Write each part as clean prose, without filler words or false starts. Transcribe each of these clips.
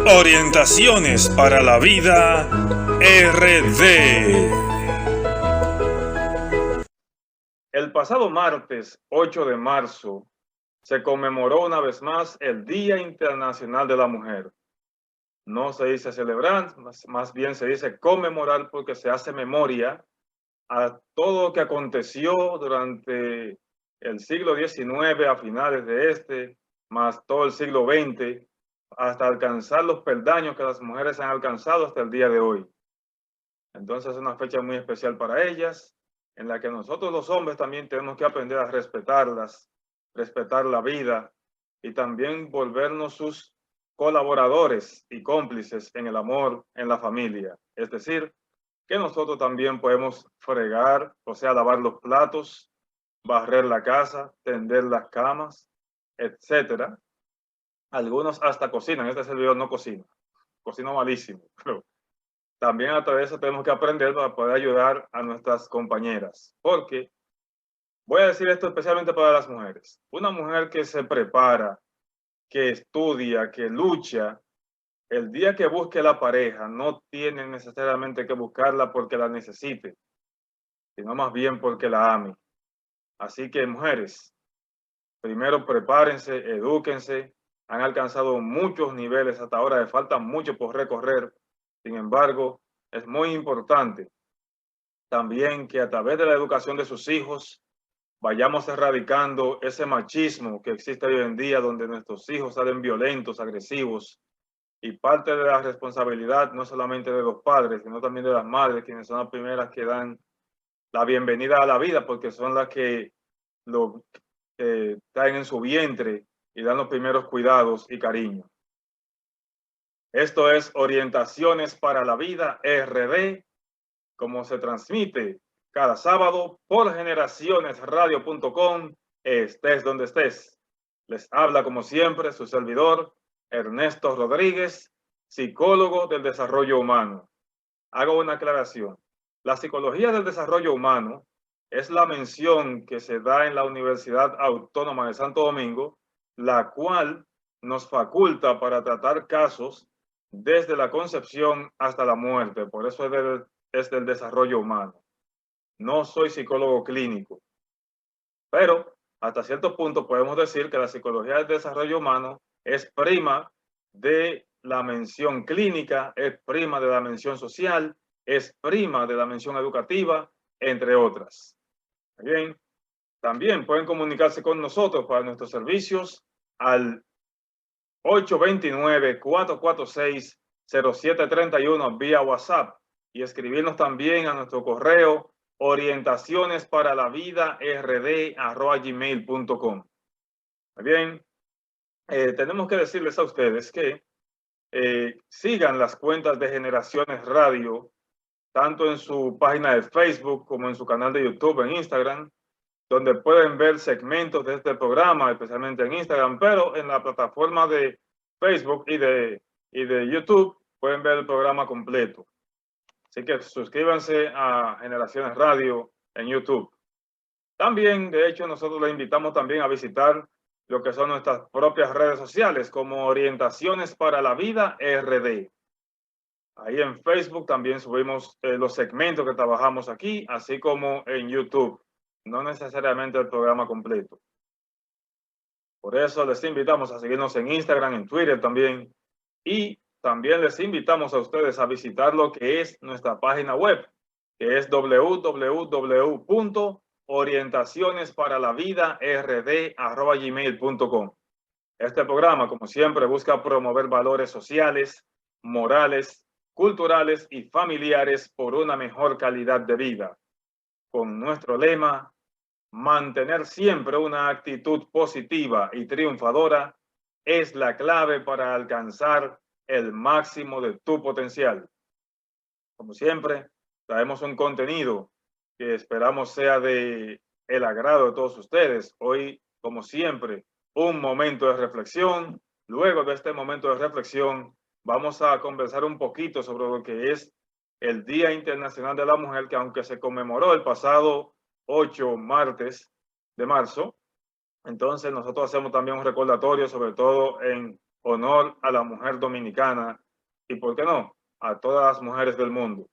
Orientaciones para la vida RD. El pasado martes 8 de marzo se conmemoró una vez más el Día Internacional de la Mujer. No se dice celebrar, más bien se dice conmemorar, porque se hace memoria a todo lo que aconteció durante el siglo XIX, a finales de más todo el siglo XX, hasta alcanzar los peldaños que las mujeres han alcanzado hasta el día de hoy. Entonces es una fecha muy especial para ellas, en la que nosotros los hombres también tenemos que aprender a respetarlas, respetar la vida y también volvernos sus colaboradores y cómplices en el amor, en la familia. Es decir, que nosotros también podemos fregar, o sea, lavar los platos, barrer la casa, tender las camas, etcétera. Algunos hasta cocinan. Este servidor no cocina, cocina malísimo, pero también a través de eso tenemos que aprender para poder ayudar a nuestras compañeras. Porque voy a decir esto especialmente para las mujeres. Una mujer que se prepara, que estudia, que lucha, el día que busque la pareja no tiene necesariamente que buscarla porque la necesite, sino más bien porque la ame. Así que, mujeres, primero prepárense, edúquense. Han alcanzado muchos niveles hasta ahora, les falta mucho por recorrer. Sin embargo, es muy importante también que a través de la educación de sus hijos vayamos erradicando ese machismo que existe hoy en día, donde nuestros hijos salen violentos, agresivos, y parte de la responsabilidad no solamente de los padres, sino también de las madres, quienes son las primeras que dan la bienvenida a la vida, porque son las que lo traen en su vientre y dan los primeros cuidados y cariño. Esto es Orientaciones para la Vida RD, como se transmite cada sábado por generacionesradio.com, estés donde estés. Les habla como siempre su servidor, Ernesto Rodríguez, psicólogo del desarrollo humano. Hago una aclaración. La psicología del desarrollo humano es la mención que se da en la Universidad Autónoma de Santo Domingo, la cual nos faculta para tratar casos desde la concepción hasta la muerte. Por eso es del desarrollo humano. No soy psicólogo clínico, pero hasta cierto punto podemos decir que la psicología del desarrollo humano es prima de la mención clínica, es prima de la mención social, es prima de la mención educativa, entre otras. Bien, también pueden comunicarse con nosotros para nuestros servicios al 829-446-0731 vía WhatsApp y escribirnos también a nuestro correo orientacionesparalavida@gmail.com. Bien, tenemos que decirles a ustedes que sigan las cuentas de Generaciones Radio, tanto en su página de Facebook como en su canal de YouTube, en Instagram, donde pueden ver segmentos de este programa, especialmente en Instagram, pero en la plataforma de Facebook y de YouTube pueden ver el programa completo. Así que suscríbanse a Generaciones Radio en YouTube. También, de hecho, nosotros les invitamos también a visitar lo que son nuestras propias redes sociales, como Orientaciones para la Vida RD. Ahí en Facebook también subimos los segmentos que trabajamos aquí, así como en YouTube. No necesariamente el programa completo. Por eso les invitamos a seguirnos en Instagram, en Twitter también. Y también les invitamos a ustedes a visitar lo que es nuestra página web, que es www.orientacionesparalavida.rd@gmail.com. Este programa, como siempre, busca promover valores sociales, morales, culturales y familiares por una mejor calidad de vida. Con nuestro lema, mantener siempre una actitud positiva y triunfadora es la clave para alcanzar el máximo de tu potencial. Como siempre, traemos un contenido que esperamos sea de el agrado de todos ustedes. Hoy, como siempre, un momento de reflexión. Luego de este momento de reflexión, vamos a conversar un poquito sobre lo que es el Día Internacional de la Mujer, que aunque se conmemoró el pasado 8 de marzo, entonces nosotros hacemos también un recordatorio, sobre todo en honor a la mujer dominicana y, ¿por qué no?, a todas las mujeres del mundo.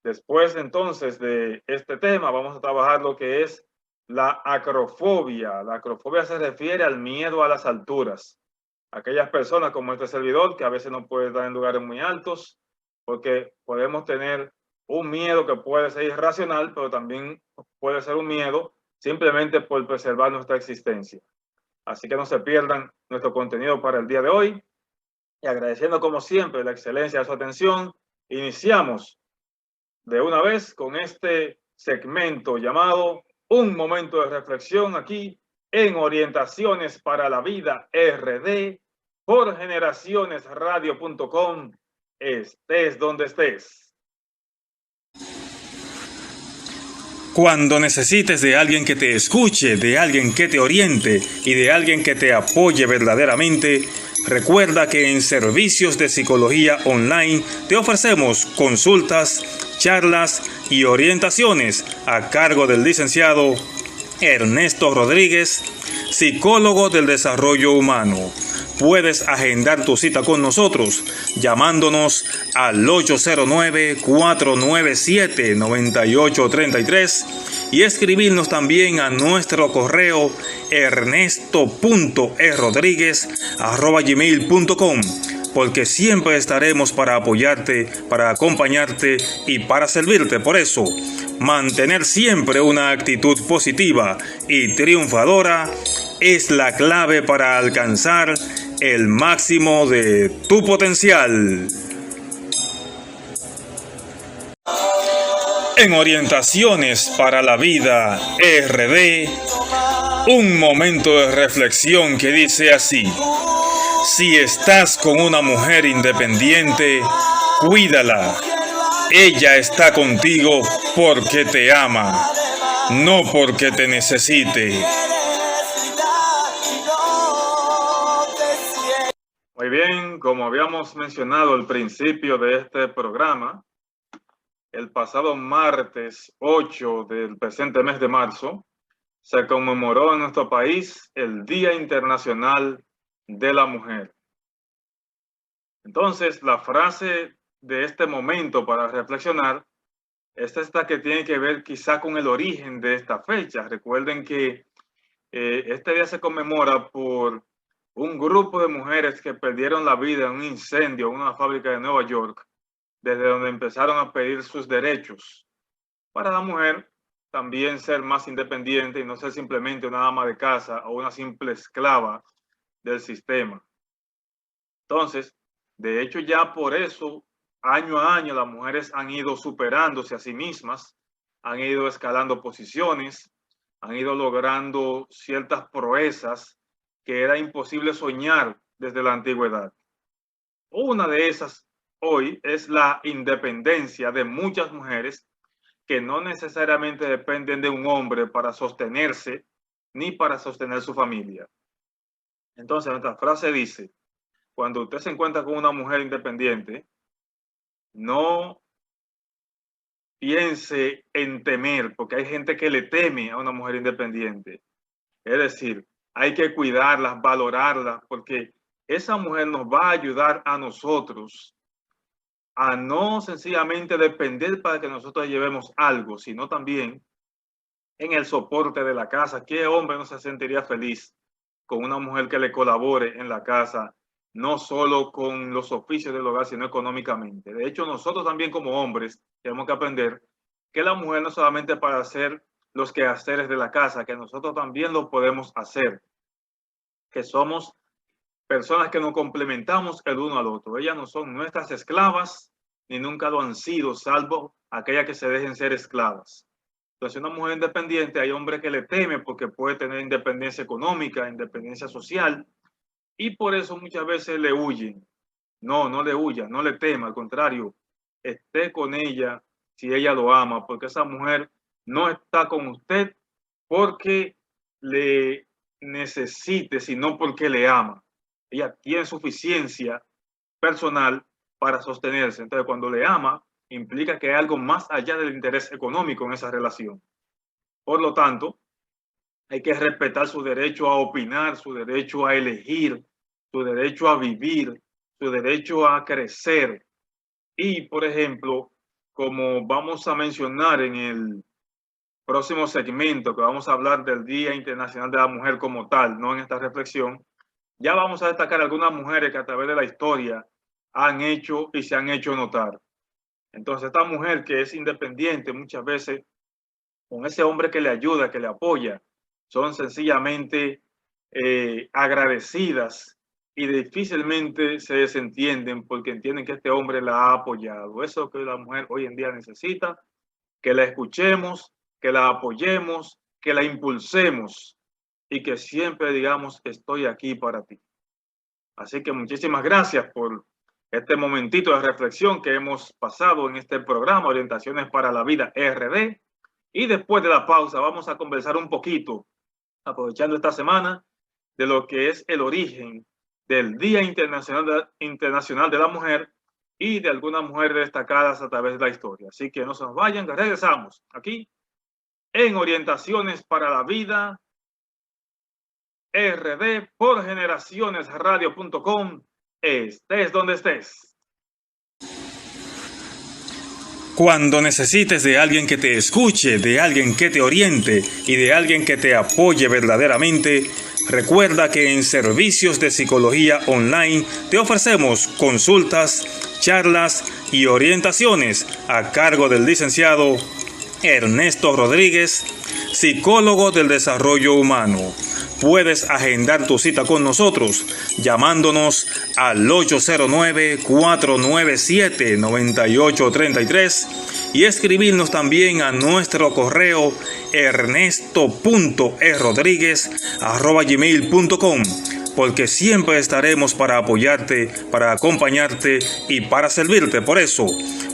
Después entonces de este tema vamos a trabajar lo que es la acrofobia. La acrofobia se refiere al miedo a las alturas. Aquellas personas como este servidor que a veces no puede estar en lugares muy altos porque podemos tener un miedo que puede ser irracional, pero también puede ser un miedo simplemente por preservar nuestra existencia. Así que no se pierdan nuestro contenido para el día de hoy. Y agradeciendo como siempre la excelencia de su atención, iniciamos de una vez con este segmento llamado Un Momento de Reflexión aquí en Orientaciones para la Vida RD por generacionesradio.com. Estés donde estés. Cuando necesites de alguien que te escuche, de alguien que te oriente y de alguien que te apoye verdaderamente, recuerda que en Servicios de Psicología Online te ofrecemos consultas, charlas y orientaciones a cargo del licenciado Ernesto Rodríguez, psicólogo del desarrollo humano. Puedes agendar tu cita con nosotros llamándonos al 809-497-9833 y escribirnos también a nuestro correo ernesto.errodriguez@gmail.com, porque siempre estaremos para apoyarte, para acompañarte y para servirte. Por eso, mantener siempre una actitud positiva y triunfadora es la clave para alcanzar el máximo de tu potencial. En Orientaciones para la Vida RD, un momento de reflexión que dice así: si estás con una mujer independiente, cuídala. Ella está contigo porque te ama, no porque te necesite. Muy bien, como habíamos mencionado al principio de este programa, el pasado martes 8 del presente mes de marzo se conmemoró en nuestro país el Día Internacional de la Mujer. Entonces, la frase de este momento para reflexionar es esta que tiene que ver quizá con el origen de esta fecha. Recuerden que este día se conmemora por un grupo de mujeres que perdieron la vida en un incendio en una fábrica de Nueva York, desde donde empezaron a pedir sus derechos para la mujer también ser más independiente y no ser simplemente una ama de casa o una simple esclava del sistema. Entonces, de hecho, ya por eso, año a año, las mujeres han ido superándose a sí mismas, han ido escalando posiciones, han ido logrando ciertas proezas que era imposible soñar desde la antigüedad. Una de esas hoy es la independencia de muchas mujeres que no necesariamente dependen de un hombre para sostenerse ni para sostener su familia. Entonces, nuestra frase dice: cuando usted se encuentra con una mujer independiente, no piense en temer, porque hay gente que le teme a una mujer independiente. Es decir, hay que cuidarlas, valorarlas, porque esa mujer nos va a ayudar a nosotros a no sencillamente depender para que nosotros llevemos algo, sino también en el soporte de la casa. ¿Qué hombre no se sentiría feliz con una mujer que le colabore en la casa, no solo con los oficios del hogar, sino económicamente? De hecho, nosotros también como hombres tenemos que aprender que la mujer no solamente para hacer los quehaceres de la casa, que nosotros también lo podemos hacer, que somos personas que nos complementamos el uno al otro. Ellas no son nuestras esclavas, ni nunca lo han sido, salvo aquellas que se dejen ser esclavas. Entonces, una mujer independiente, hay hombres que le temen porque puede tener independencia económica, independencia social, y por eso muchas veces le huyen. No, no le huya, no le tema, al contrario, esté con ella si ella lo ama, porque esa mujer no está con usted porque le necesite, sino porque le ama. Ella tiene suficiencia personal para sostenerse. Entonces, cuando le ama, implica que hay algo más allá del interés económico en esa relación. Por lo tanto, hay que respetar su derecho a opinar, su derecho a elegir, su derecho a vivir, su derecho a crecer. Y, por ejemplo, como vamos a mencionar en el próximo segmento, que vamos a hablar del Día Internacional de la Mujer como tal, no en esta reflexión, ya vamos a destacar algunas mujeres que a través de la historia han hecho y se han hecho notar. Entonces, esta mujer que es independiente muchas veces, con ese hombre que le ayuda, que le apoya, son sencillamente agradecidas y difícilmente se desentienden porque entienden que este hombre la ha apoyado. Eso es lo que la mujer hoy en día necesita, que la escuchemos, que la apoyemos, que la impulsemos y que siempre digamos estoy aquí para ti. Así que muchísimas gracias por este momentito de reflexión que hemos pasado en este programa Orientaciones para la Vida RD. Y después de la pausa vamos a conversar un poquito, aprovechando esta semana, de lo que es el origen del Día Internacional de la Mujer y de algunas mujeres destacadas a través de la historia. Así que no se nos vayan, que regresamos aquí en Orientaciones para la Vida RD por generacionesradio.com. Estés donde estés. Cuando necesites de alguien que te escuche, de alguien que te oriente y de alguien que te apoye verdaderamente, recuerda que en Servicios de Psicología Online te ofrecemos consultas, charlas y orientaciones a cargo del licenciado Ernesto Rodríguez, psicólogo del desarrollo humano. Puedes agendar tu cita con nosotros llamándonos al 809-497-9833 y escribirnos también a nuestro correo ernesto.errodriguez@gmail.com, porque siempre estaremos para apoyarte, para acompañarte y para servirte. Por eso,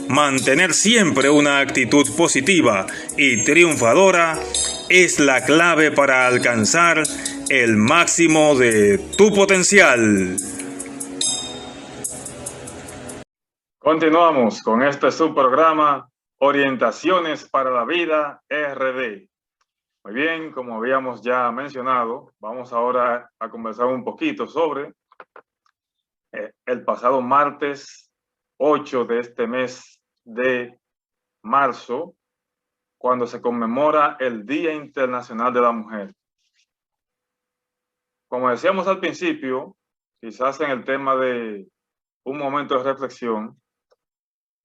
mantener siempre una actitud positiva y triunfadora es la clave para alcanzar el máximo de tu potencial. Continuamos con este subprograma Orientaciones para la Vida RD. Muy bien, como habíamos ya mencionado, vamos ahora a conversar un poquito sobre el pasado martes 8 de este mes de marzo, cuando se conmemora el Día Internacional de la Mujer. Como decíamos al principio, quizás en el tema de un momento de reflexión,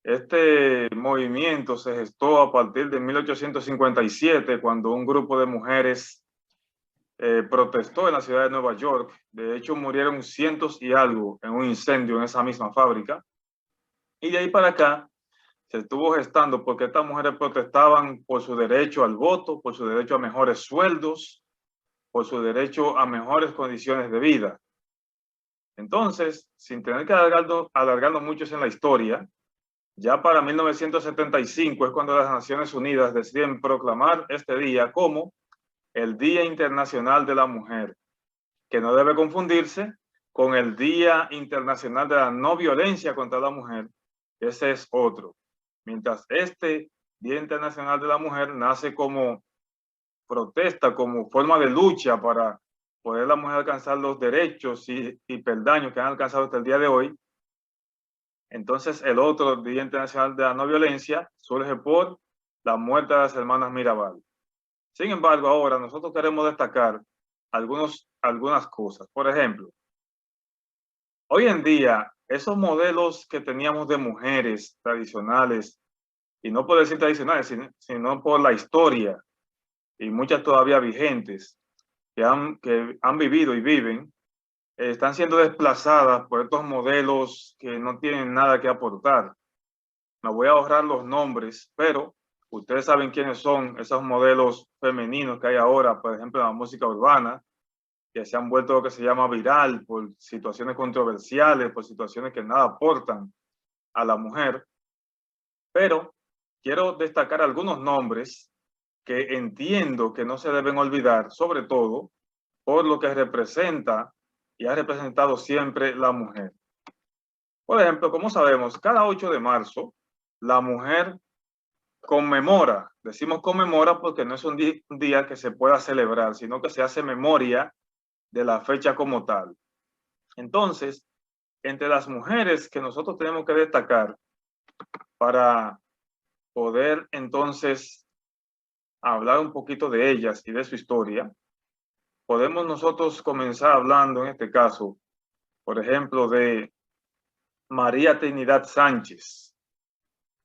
este movimiento se gestó a partir de 1857, cuando un grupo de mujeres protestó en la ciudad de Nueva York. De hecho, murieron cientos y algo en un incendio en esa misma fábrica. Y de ahí para acá se estuvo gestando porque estas mujeres protestaban por su derecho al voto, por su derecho a mejores sueldos, por su derecho a mejores condiciones de vida. Entonces, sin tener que alargarnos mucho en la historia, ya para 1975 es cuando las Naciones Unidas deciden proclamar este día como el Día Internacional de la Mujer, que no debe confundirse con el Día Internacional de la No Violencia contra la Mujer. Ese es otro. Mientras este Día Internacional de la Mujer nace como protesta, como forma de lucha para poder la mujer alcanzar los derechos y peldaños que han alcanzado hasta el día de hoy. Entonces el otro Día Internacional de la No Violencia surge por la muerte de las hermanas Mirabal. Sin embargo, ahora nosotros queremos destacar algunas cosas. Por ejemplo, hoy en día, esos modelos que teníamos de mujeres tradicionales, y no por decir tradicionales, sino por la historia, y muchas todavía vigentes, que han vivido y viven, están siendo desplazadas por estos modelos que no tienen nada que aportar. Me voy a ahorrar los nombres, pero ustedes saben quiénes son esos modelos femeninos que hay ahora, por ejemplo, en la música urbana, que se han vuelto lo que se llama viral por situaciones controversiales, por situaciones que nada aportan a la mujer. Pero quiero destacar algunos nombres que entiendo que no se deben olvidar, sobre todo por lo que representa y ha representado siempre la mujer. Por ejemplo, como sabemos, cada 8 de marzo la mujer conmemora, decimos conmemora porque no es un día que se pueda celebrar, sino que se hace memoria de la fecha como tal. Entonces, entre las mujeres que nosotros tenemos que destacar para poder entonces hablar un poquito de ellas y de su historia, podemos nosotros comenzar hablando en este caso, por ejemplo, de María Trinidad Sánchez.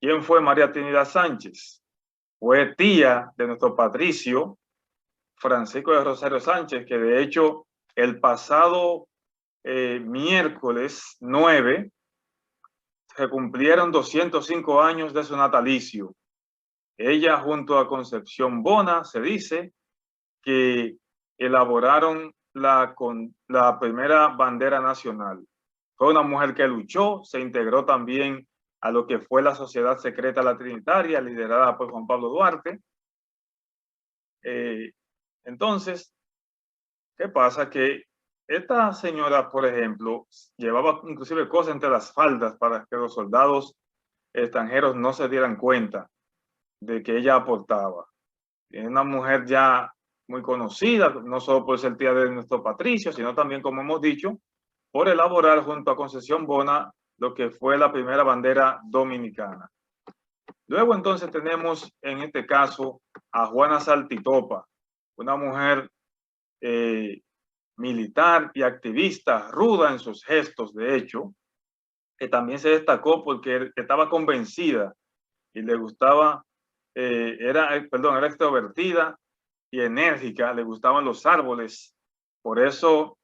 ¿Quién fue María Trinidad Sánchez? Fue tía de nuestro patricio Francisco de Rosario Sánchez, que de hecho el pasado miércoles 9 se cumplieron 205 años de su natalicio. Ella junto a Concepción Bona se dice que elaboraron la primera bandera nacional. Fue una mujer que luchó, se integró también a lo que fue la Sociedad Secreta La Trinitaria, liderada por Juan Pablo Duarte. Entonces, ¿qué pasa? Que esta señora, por ejemplo, llevaba inclusive cosas entre las faldas para que los soldados extranjeros no se dieran cuenta de que ella aportaba. Es una mujer ya muy conocida, no solo por ser tía de nuestro patricio, sino también, como hemos dicho, por elaborar junto a Concepción Bona lo que fue la primera bandera dominicana. Luego entonces tenemos en este caso a Juana Saltitopa, una mujer militar y activista, ruda en sus gestos, de hecho, que también se destacó porque estaba convencida y le gustaba, era extrovertida y enérgica, le gustaban los árboles. Por eso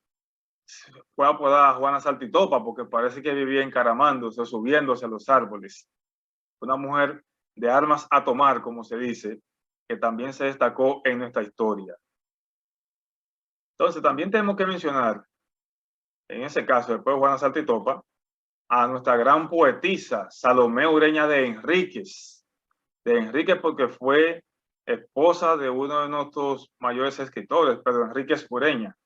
fue apodada Juana Saltitopa, porque parece que vivía encaramándose, subiéndose a los árboles. Una mujer de armas a tomar, como se dice, que también se destacó en nuestra historia. Entonces, también tenemos que mencionar, en ese caso, después de Juana Saltitopa, a nuestra gran poetisa Salomé Ureña de Enríquez. De Enríquez porque fue esposa de uno de nuestros mayores escritores, Pedro Enríquez Ureña,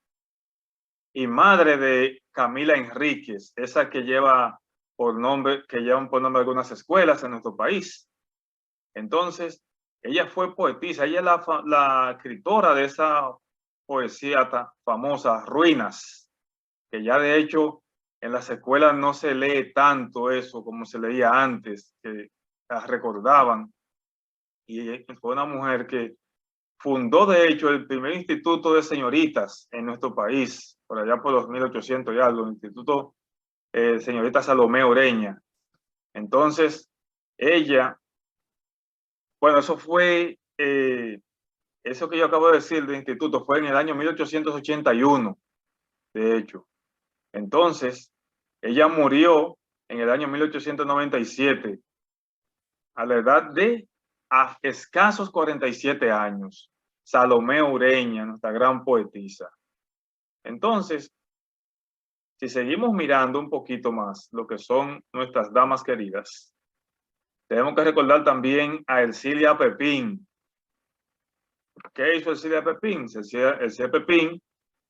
y madre de Camila Enríquez, esa que llevan por nombre algunas escuelas en nuestro país. Entonces, ella fue poetisa, ella es la escritora de esa poesía famosa, Ruinas, que ya de hecho en las escuelas no se lee tanto eso como se leía antes, que las recordaban. Y fue una mujer que fundó de hecho el primer instituto de señoritas en nuestro país, por allá por los 1800 y algo, el Instituto Señorita Salomé Ureña. Entonces, ella, bueno, eso fue, eso que yo acabo de decir del instituto fue en el año 1881, de hecho. Entonces, ella murió en el año 1897 a la edad de escasos 47 años. Salomé Ureña, nuestra gran poetisa. Entonces, si seguimos mirando un poquito más lo que son nuestras damas queridas, tenemos que recordar también a Ercilia Pepín. ¿Qué hizo Ercilia Pepín? Ercilia Pepín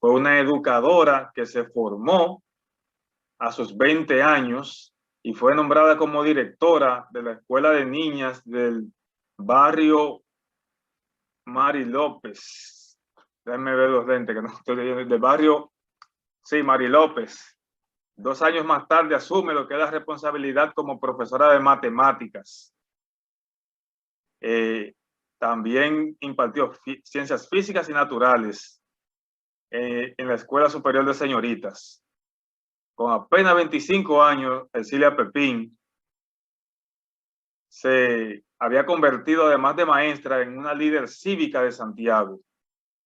fue una educadora que se formó a sus 20 años y fue nombrada como directora de la Escuela de Niñas del barrio Mari López. Déjenme ver los lentes, que no estoy leyendo. Del barrio, sí, Mari López. 2 años más tarde asume lo que es la responsabilidad como profesora de matemáticas. También impartió ciencias físicas y naturales en la Escuela Superior de Señoritas. Con apenas 25 años, Ercilia Pepín se había convertido, además de maestra, en una líder cívica de Santiago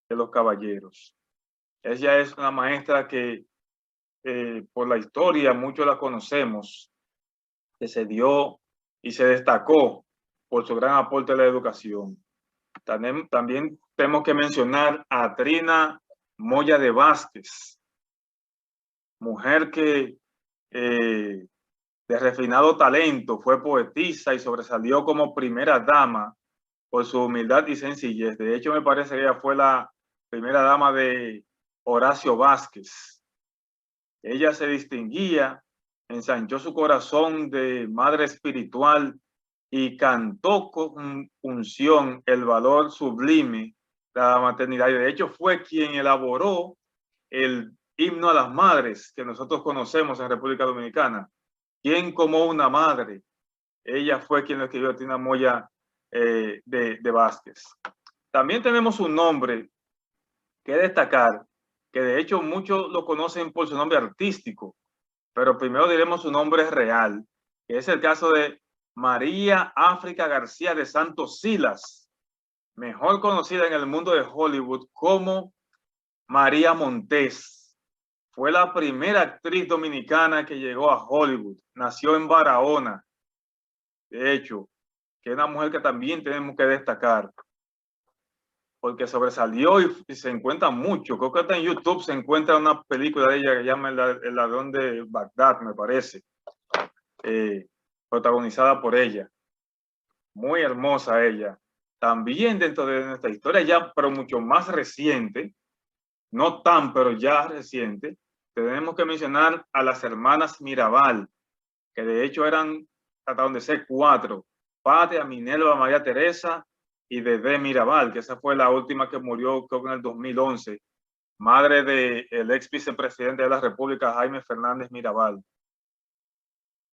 de los Caballeros. Ella es una maestra que por la historia muchos la conocemos, que se dio y se destacó por su gran aporte a la educación. También tenemos que mencionar a Trina Moya de Vázquez, mujer que de refinado talento, fue poetisa y sobresalió como primera dama por su humildad y sencillez. De hecho, me parece que ella fue la primera dama de Horacio Vázquez. Ella se distinguía, ensanchó su corazón de madre espiritual y cantó con unción el valor sublime de la maternidad. Y de hecho fue quien elaboró el himno a las madres que nosotros conocemos en República Dominicana. ¿Quién como una madre? Ella fue quien lo escribió, Tina Moya de Vázquez. También tenemos un nombre que destacar, que de hecho muchos lo conocen por su nombre artístico, pero primero diremos su nombre real, que es el caso de María África García de Santos Silas, mejor conocida en el mundo de Hollywood como María Montés. Fue la primera actriz dominicana que llegó a Hollywood. Nació en Barahona. De hecho, que es una mujer que también tenemos que destacar, porque sobresalió y se encuentra mucho. Creo que hasta en YouTube se encuentra una película de ella que se llama El ladrón de Bagdad, me parece, protagonizada por ella. Muy hermosa ella. También dentro de nuestra historia ya, pero mucho más reciente, no tan, pero ya reciente, tenemos que mencionar a las hermanas Mirabal, que de hecho eran, trataron de ser 4, Patria, Minerva, María Teresa y Dedé Mirabal, que esa fue la última que murió creo que en el 2011, madre del ex vicepresidente de la República, Jaime Fernández Mirabal.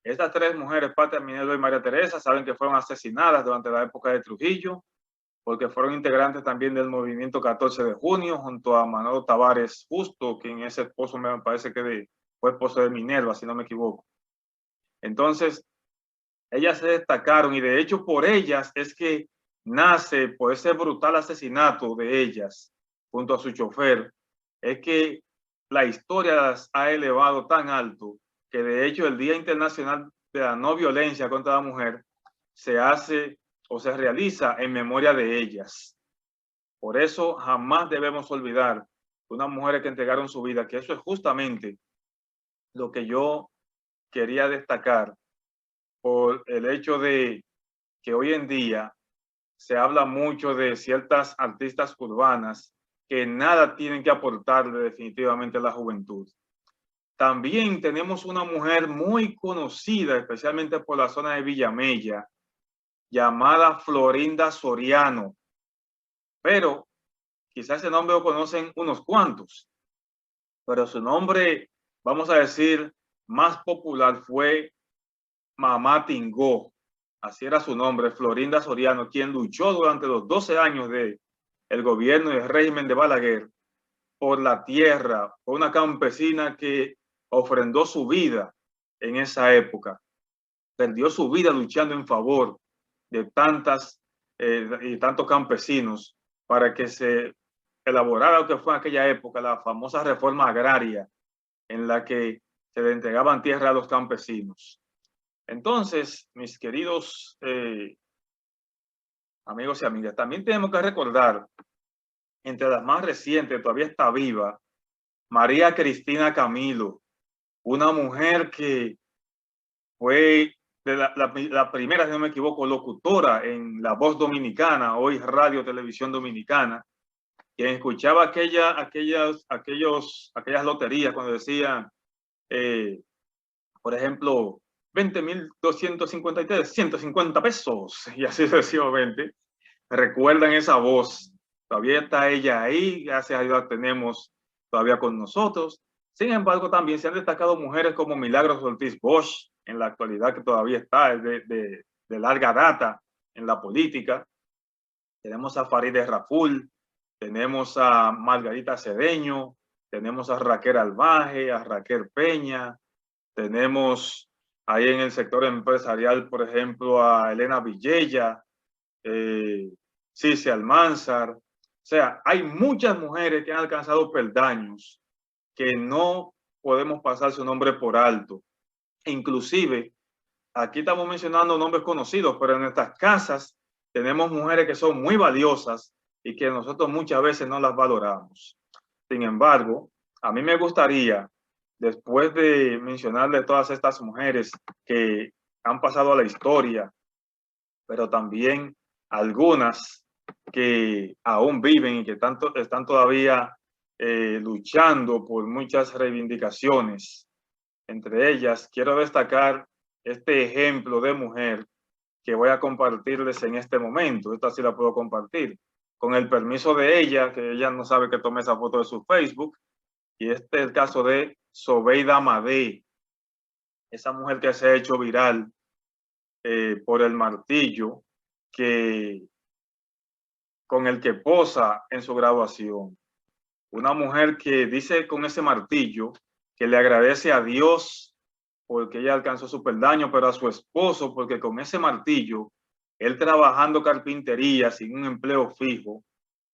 Estas 3 mujeres, Patria, Minerva y María Teresa, saben que fueron asesinadas durante la época de Trujillo, porque fueron integrantes también del movimiento 14 de junio, junto a Manolo Tavares Justo, quien es esposo, me parece que fue esposo de Minerva, si no me equivoco. Entonces, ellas se destacaron y de hecho por ellas es que nace, por ese brutal asesinato de ellas, junto a su chofer, es que la historia las ha elevado tan alto que de hecho el Día Internacional de la No Violencia contra la Mujer se hace o se realiza en memoria de ellas. Por eso jamás debemos olvidar unas mujeres que entregaron su vida, que eso es justamente lo que yo quería destacar por el hecho de que hoy en día se habla mucho de ciertas artistas urbanas que nada tienen que aportarle definitivamente a la juventud. También tenemos una mujer muy conocida, especialmente por la zona de Villamella, llamada Florinda Soriano, pero quizás ese nombre lo conocen unos cuantos, pero su nombre, vamos a decir, más popular fue Mamá Tingó. Así era su nombre, Florinda Soriano, quien luchó durante los 12 años del gobierno y el régimen de Balaguer por la tierra, por una campesina que ofrendó su vida en esa época. Perdió su vida luchando en favor de y tantos campesinos para que se elaborara lo que fue en aquella época la famosa reforma agraria en la que se le entregaban tierra a los campesinos. Entonces, mis queridos amigos y amigas, también tenemos que recordar, entre las más recientes, todavía está viva, María Cristina Camilo, una mujer que fue de la primera, si no me equivoco, locutora en La Voz Dominicana, hoy Radio Televisión Dominicana, quien escuchaba aquellas loterías cuando decían, por ejemplo, 20.253, 150 pesos, y así sucesivamente. Recuerdan esa voz. Todavía está ella ahí, gracias a Dios la tenemos todavía con nosotros. Sin embargo, también se han destacado mujeres como Milagros Ortiz Bosch, en la actualidad, que todavía está de larga data en la política. Tenemos a Farideh Raful, tenemos a Margarita Cedeño, tenemos a Raquel Albaje, a Raquel Peña, tenemos ahí en el sector empresarial, por ejemplo, a Elena Villella, Cici Almanzar. O sea, hay muchas mujeres que han alcanzado peldaños que no podemos pasar su nombre por alto. Inclusive, aquí estamos mencionando nombres conocidos, pero en nuestras casas tenemos mujeres que son muy valiosas y que nosotros muchas veces no las valoramos. Sin embargo, a mí me gustaría, después de mencionarle todas estas mujeres que han pasado a la historia, pero también algunas que aún viven y que están todavía luchando por muchas reivindicaciones. Entre ellas, quiero destacar este ejemplo de mujer que voy a compartirles en este momento. Esta sí la puedo compartir. Con el permiso de ella, que ella no sabe que tomé esa foto de su Facebook, Y este es el caso de Zobeida Madé, esa mujer que se ha hecho viral por el martillo con el que posa en su graduación. Una mujer que dice con ese martillo que le agradece a Dios porque ella alcanzó su peldaño, pero a su esposo porque con ese martillo, él trabajando carpintería sin un empleo fijo,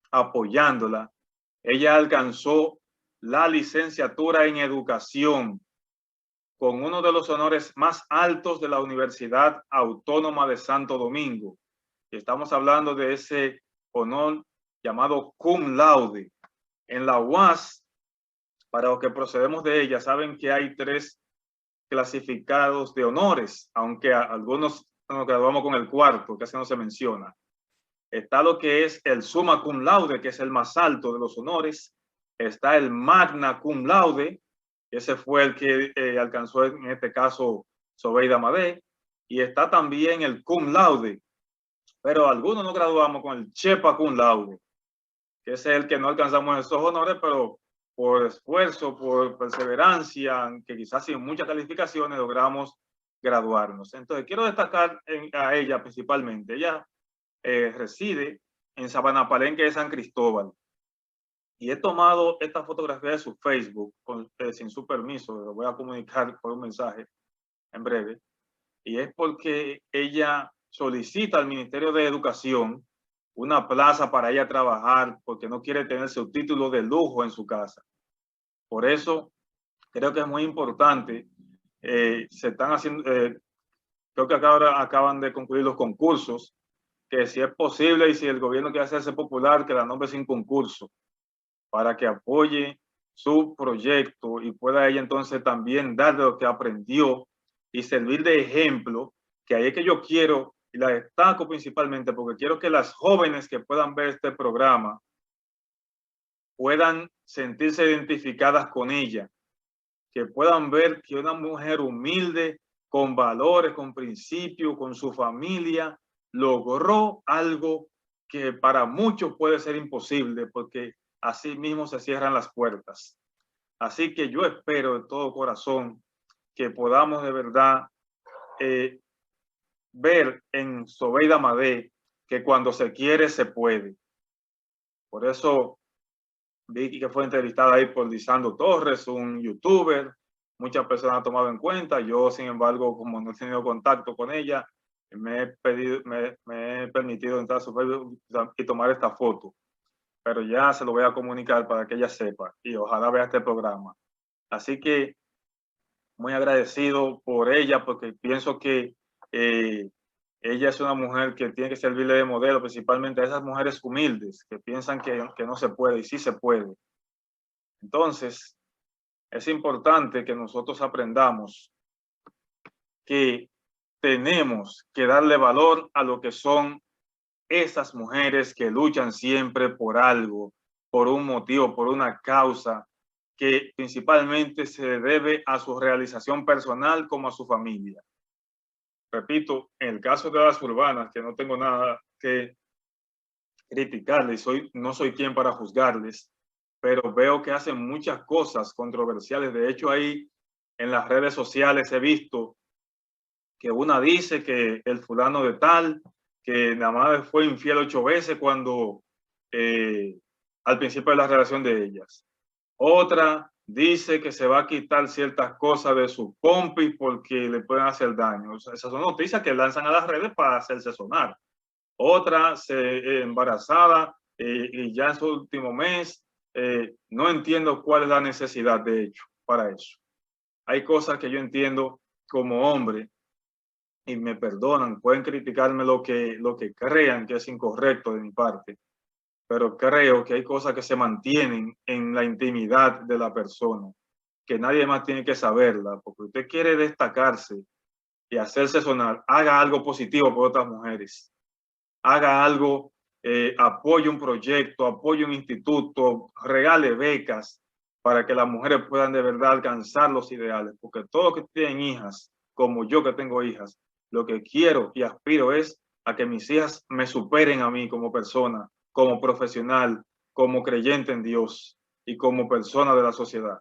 apoyándola, ella alcanzó la licenciatura en educación con uno de los honores más altos de la Universidad Autónoma de Santo Domingo. Y estamos hablando de ese honor llamado cum laude. En la UAS, para los que procedemos de ella, saben que hay 3 clasificados de honores, aunque algunos nos graduamos con el 4, casi no se menciona. Está lo que es el summa cum laude, que es el más alto de los honores. Está el magna cum laude, ese fue el que alcanzó en este caso Zobeida Madé. Y está también el cum laude, pero algunos nos graduamos con el chepa cum laude, que es el que no alcanzamos esos honores, pero por esfuerzo, por perseverancia, que quizás sin muchas calificaciones logramos graduarnos. Entonces, quiero destacar a ella principalmente. Ella reside en Sabana Palenque de San Cristóbal. Y he tomado esta fotografía de su Facebook sin su permiso, lo voy a comunicar por un mensaje en breve. Y es porque ella solicita al Ministerio de Educación una plaza para ella trabajar porque no quiere tener su título de lujo en su casa. Por eso creo que es muy importante. Se están haciendo, creo que ahora acaban de concluir los concursos, que si es posible y si el gobierno quiere hacerse popular, que la nombre sin concurso, para que apoye su proyecto y pueda ella entonces también dar de lo que aprendió y servir de ejemplo, que ahí es que yo quiero, y la destaco principalmente porque quiero que las jóvenes que puedan ver este programa puedan sentirse identificadas con ella, que puedan ver que una mujer humilde, con valores, con principios, con su familia, logró algo que para muchos puede ser imposible, porque así mismo se cierran las puertas. Así que yo espero de todo corazón que podamos de verdad ver en Zobeida Madé que cuando se quiere se puede. Por eso vi que fue entrevistada ahí por Lisandro Torres, un youtuber. Muchas personas han tomado en cuenta. Yo, sin embargo, como no he tenido contacto con ella, me he permitido entrar a su Facebook y tomar esta foto. Pero ya se lo voy a comunicar para que ella sepa y ojalá vea este programa. Así que muy agradecido por ella porque pienso que ella es una mujer que tiene que servirle de modelo, principalmente a esas mujeres humildes que piensan que no se puede y sí se puede. Entonces, es importante que nosotros aprendamos que tenemos que darle valor a lo que son esas mujeres que luchan siempre por algo, por un motivo, por una causa que principalmente se debe a su realización personal como a su familia. Repito, en el caso de las urbanas, que no tengo nada que criticarles, no soy quien para juzgarles, pero veo que hacen muchas cosas controversiales. De hecho, ahí en las redes sociales he visto que una dice que el fulano de tal, que nada más fue infiel 8 veces cuando al principio de la relación de ellas. Otra dice que se va a quitar ciertas cosas de sus compis porque le pueden hacer daño. O sea, esas son noticias que lanzan a las redes para hacerse sonar. Otra embarazada y ya en su último mes. No entiendo cuál es la necesidad, de hecho, para eso. Hay cosas que yo entiendo como hombre y me perdonan, pueden criticarme lo que crean que es incorrecto de mi parte, pero creo que hay cosas que se mantienen en la intimidad de la persona, que nadie más tiene que saberla, porque usted quiere destacarse y hacerse sonar, haga algo positivo por otras mujeres, haga algo, apoye un proyecto, apoye un instituto, regale becas para que las mujeres puedan de verdad alcanzar los ideales, porque todos que tienen hijas, como yo que tengo hijas, lo que quiero y aspiro es a que mis hijas me superen a mí como persona, como profesional, como creyente en Dios. y como persona de la sociedad.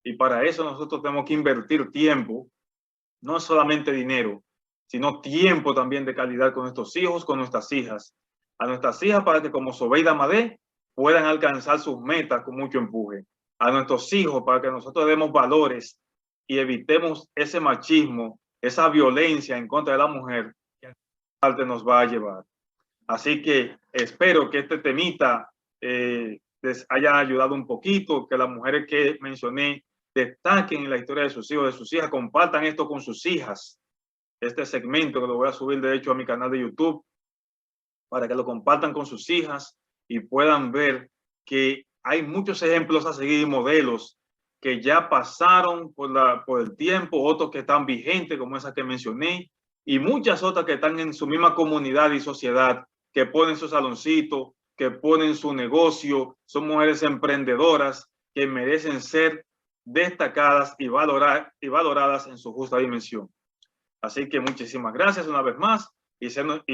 Y para eso nosotros tenemos que invertir tiempo, no solamente dinero, sino tiempo también de calidad con nuestros hijos, con nuestras hijas. A nuestras hijas para que como Sobeida Amadé puedan alcanzar sus metas con mucho empuje. A nuestros hijos para que nosotros demos valores y evitemos ese machismo, esa violencia en contra de la mujer que parte nos va a llevar. Así que espero que este temita les haya ayudado un poquito, que las mujeres que mencioné destaquen en la historia de sus hijos, de sus hijas, compartan esto con sus hijas. Este segmento que lo voy a subir de hecho a mi canal de YouTube para que lo compartan con sus hijas y puedan ver que hay muchos ejemplos a seguir, modelos que ya pasaron por el tiempo, otros que están vigentes como esa que mencioné y muchas otras que están en su misma comunidad y sociedad, que ponen su saloncito, que ponen su negocio, son mujeres emprendedoras que merecen ser destacadas y valoradas en su justa dimensión. Así que muchísimas gracias una vez más y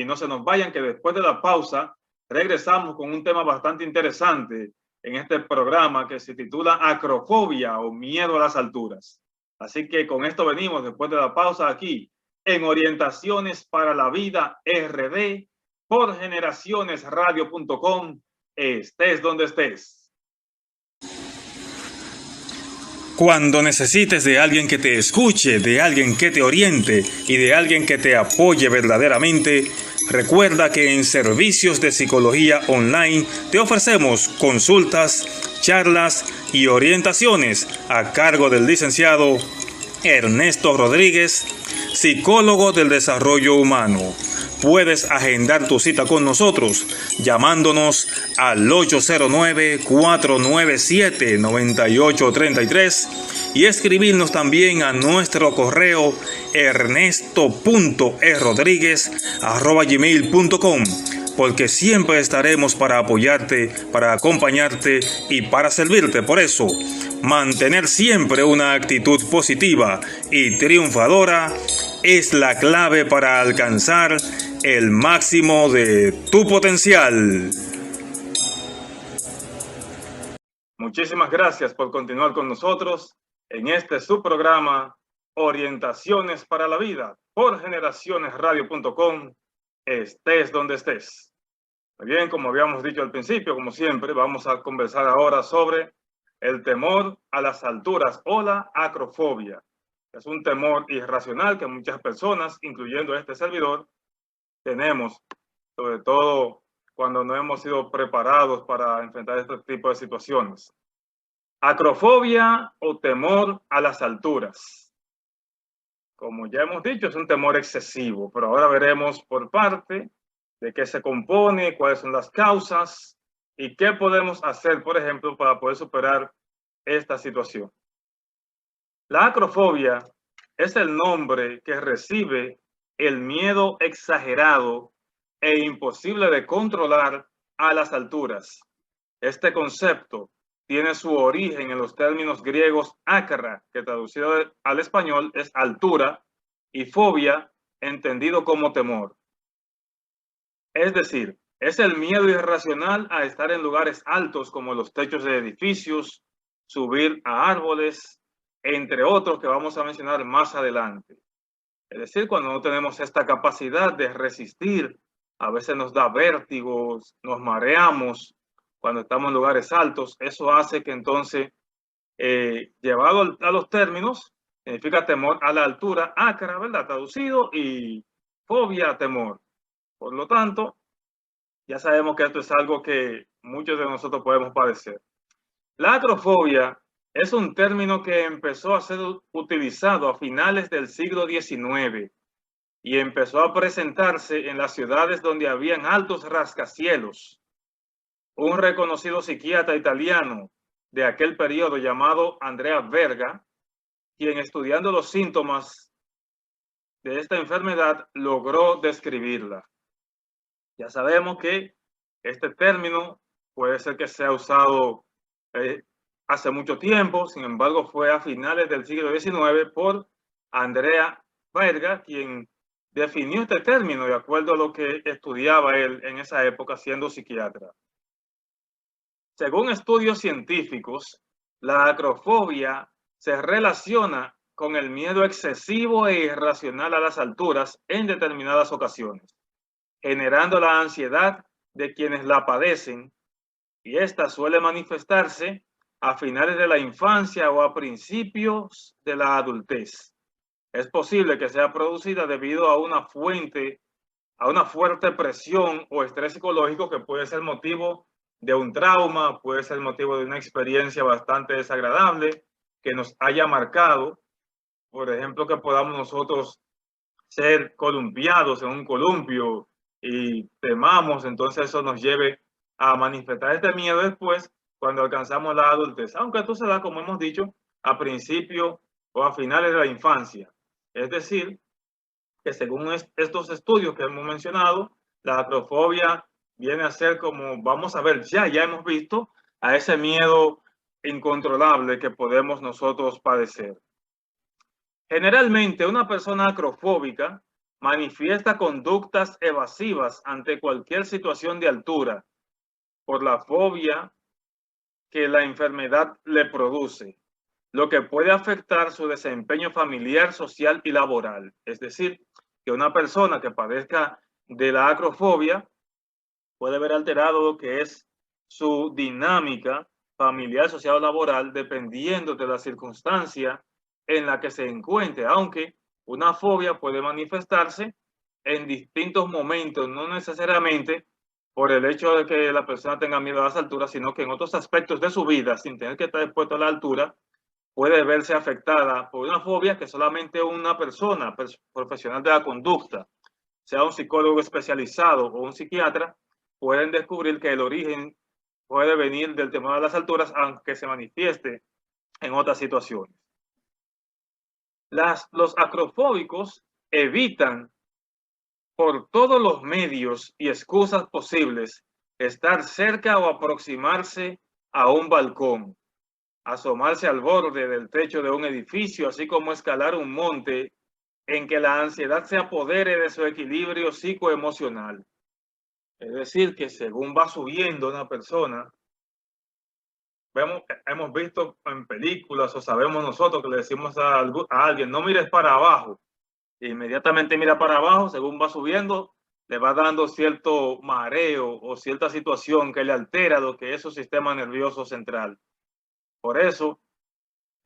no se nos vayan, que después de la pausa regresamos con un tema bastante interesante en este programa que se titula Acrofobia o miedo a las alturas. Así que con esto venimos después de la pausa aquí en Orientaciones para la Vida RD por generacionesradio.com. Estés donde estés. Cuando necesites de alguien que te escuche, de alguien que te oriente y de alguien que te apoye verdaderamente, recuerda que en Servicios de Psicología Online te ofrecemos consultas, charlas y orientaciones a cargo del licenciado Ernesto Rodríguez, psicólogo del desarrollo humano. Puedes agendar tu cita con nosotros llamándonos al 809-497-9833 y escribirnos también a nuestro correo ernesto.erodriguez@gmail.com, porque siempre estaremos para apoyarte, para acompañarte y para servirte. Por eso, mantener siempre una actitud positiva y triunfadora es la clave para alcanzar el máximo de tu potencial. Muchísimas gracias por continuar con nosotros en este subprograma Orientaciones para la Vida por generacionesradio.com. Estés donde estés. Muy bien, como habíamos dicho al principio, como siempre, vamos a conversar ahora sobre el temor a las alturas o la acrofobia. Es un temor irracional que muchas personas, incluyendo este servidor, tenemos, sobre todo cuando no hemos sido preparados para enfrentar este tipo de situaciones. Acrofobia o temor a las alturas. Como ya hemos dicho, es un temor excesivo, pero ahora veremos por parte de qué se compone, cuáles son las causas y qué podemos hacer, por ejemplo, para poder superar esta situación. La acrofobia es el nombre que recibe el miedo exagerado e imposible de controlar a las alturas. Este concepto tiene su origen en los términos griegos acra, que traducido al español es altura, y fobia, entendido como temor. Es decir, es el miedo irracional a estar en lugares altos como los techos de edificios, subir a árboles, entre otros que vamos a mencionar más adelante. Es decir, cuando no tenemos esta capacidad de resistir, a veces nos da vértigos, nos mareamos cuando estamos en lugares altos. Eso hace que entonces, llevado a los términos, significa temor a la altura, acra, ¿verdad? Traducido, y fobia, temor. Por lo tanto, ya sabemos que esto es algo que muchos de nosotros podemos padecer. La acrofobia es un término que empezó a ser utilizado a finales del siglo XIX y empezó a presentarse en las ciudades donde habían altos rascacielos. Un reconocido psiquiatra italiano de aquel periodo llamado Andrea Verga, quien estudiando los síntomas de esta enfermedad logró describirla. Ya sabemos que este término puede ser que sea usado hace mucho tiempo, sin embargo fue a finales del siglo XIX por Andrea Verga quien definió este término de acuerdo a lo que estudiaba él en esa época siendo psiquiatra. Según estudios científicos, la acrofobia se relaciona con el miedo excesivo e irracional a las alturas en determinadas ocasiones, generando la ansiedad de quienes la padecen, y esta suele manifestarse a finales de la infancia o a principios de la adultez. Es posible que sea producida debido a una fuerte presión o estrés psicológico que puede ser motivo de un trauma, puede ser motivo de una experiencia bastante desagradable que nos haya marcado. Por ejemplo, que podamos nosotros ser columpiados en un columpio y temamos, entonces eso nos lleve a manifestar este miedo después cuando alcanzamos la adultez, aunque esto se da, como hemos dicho, a principio o a finales de la infancia. Es decir, que según estos estudios que hemos mencionado, la acrofobia viene a ser como, vamos a ver, ya hemos visto a ese miedo incontrolable que podemos nosotros padecer. Generalmente, una persona acrofóbica manifiesta conductas evasivas ante cualquier situación de altura por la fobia que la enfermedad le produce, lo que puede afectar su desempeño familiar, social y laboral. Es decir, que una persona que padezca de la acrofobia puede ver alterado lo que es su dinámica familiar, social o laboral, dependiendo de la circunstancia en la que se encuentre, aunque una fobia puede manifestarse en distintos momentos, no necesariamente por el hecho de que la persona tenga miedo a las alturas, sino que en otros aspectos de su vida, sin tener que estar expuesto a la altura, puede verse afectada por una fobia que solamente una persona profesional de la conducta, sea un psicólogo especializado o un psiquiatra, pueden descubrir que el origen puede venir del temor a las alturas, aunque se manifieste en otras situaciones. Los acrofóbicos evitan por todos los medios y excusas posibles estar cerca o aproximarse a un balcón, asomarse al borde del techo de un edificio, así como escalar un monte en que la ansiedad se apodere de su equilibrio psicoemocional. Es decir, que según va subiendo una persona, hemos visto en películas o sabemos nosotros que le decimos a alguien, no mires para abajo. E inmediatamente mira para abajo, según va subiendo, le va dando cierto mareo o cierta situación que le altera lo que es su sistema nervioso central. Por eso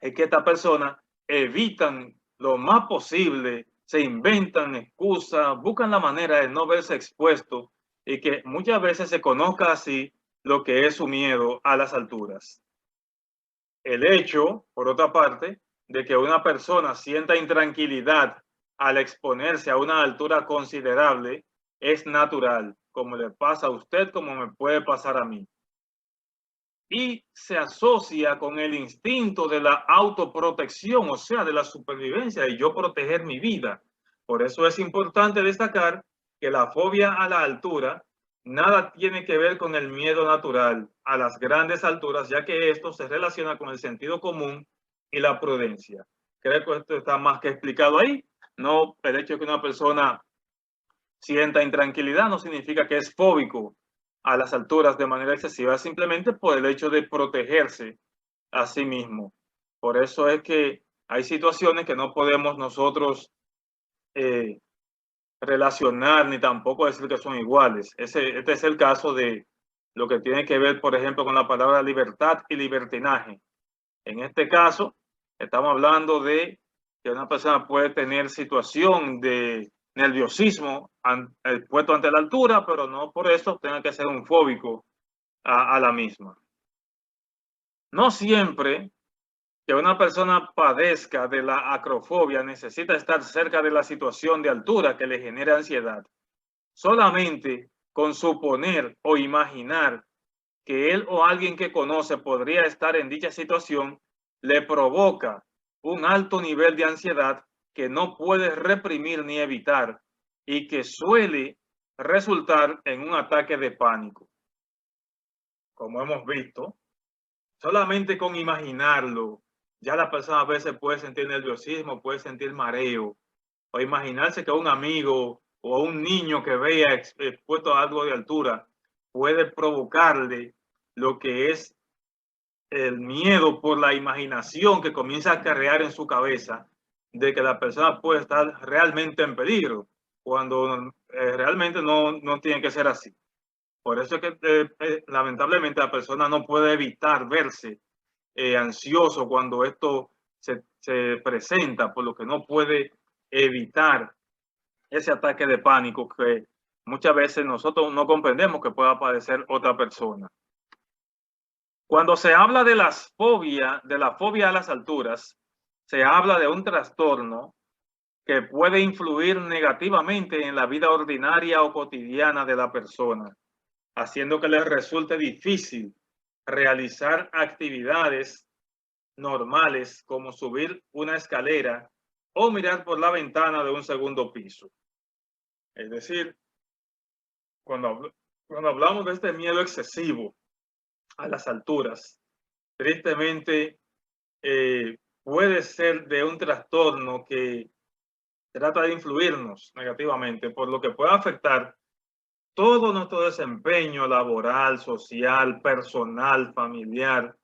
es que estas personas evitan lo más posible, se inventan excusas, buscan la manera de no verse expuesto y que muchas veces se conozca así lo que es su miedo a las alturas. El hecho, por otra parte, de que una persona sienta intranquilidad al exponerse a una altura considerable es natural, como le pasa a usted, como me puede pasar a mí. Y se asocia con el instinto de la autoprotección, o sea, de la supervivencia, y yo proteger mi vida. Por eso es importante destacar que la fobia a la altura nada tiene que ver con el miedo natural a las grandes alturas, ya que esto se relaciona con el sentido común y la prudencia. Creo que esto está más que explicado ahí. No, el hecho de que una persona sienta intranquilidad no significa que es fóbico a las alturas de manera excesiva, simplemente por el hecho de protegerse a sí mismo. Por eso es que hay situaciones que no podemos nosotros relacionar ni tampoco decir que son iguales. Este es el caso de lo que tiene que ver, por ejemplo, con la palabra libertad y libertinaje. En este caso, estamos hablando de que una persona puede tener situación de nerviosismo puesto ante la altura, pero no por eso tenga que ser un fóbico a la misma. No siempre que una persona padezca de la acrofobia necesita estar cerca de la situación de altura que le genera ansiedad. Solamente con suponer o imaginar que él o alguien que conoce podría estar en dicha situación le provoca un alto nivel de ansiedad que no puede reprimir ni evitar y que suele resultar en un ataque de pánico. Como hemos visto, solamente con imaginarlo, ya la persona a veces puede sentir nerviosismo, puede sentir mareo, o imaginarse que un amigo o un niño que vea expuesto a algo de altura puede provocarle lo que es el miedo por la imaginación que comienza a crear en su cabeza de que la persona puede estar realmente en peligro, cuando realmente no tiene que ser así. Por eso es que lamentablemente la persona no puede evitar verse ansioso cuando esto se presenta, por lo que no puede evitar ese ataque de pánico que muchas veces nosotros no comprendemos que pueda padecer otra persona. Cuando se habla de la fobia a las alturas, se habla de un trastorno que puede influir negativamente en la vida ordinaria o cotidiana de la persona, haciendo que les resulte difícil realizar actividades normales como subir una escalera o mirar por la ventana de un segundo piso. Es decir, cuando hablamos de este miedo excesivo a las alturas, tristemente puede ser de un trastorno que trata de influirnos negativamente, por lo que puede afectar todo nuestro desempeño laboral, social, personal, familiar,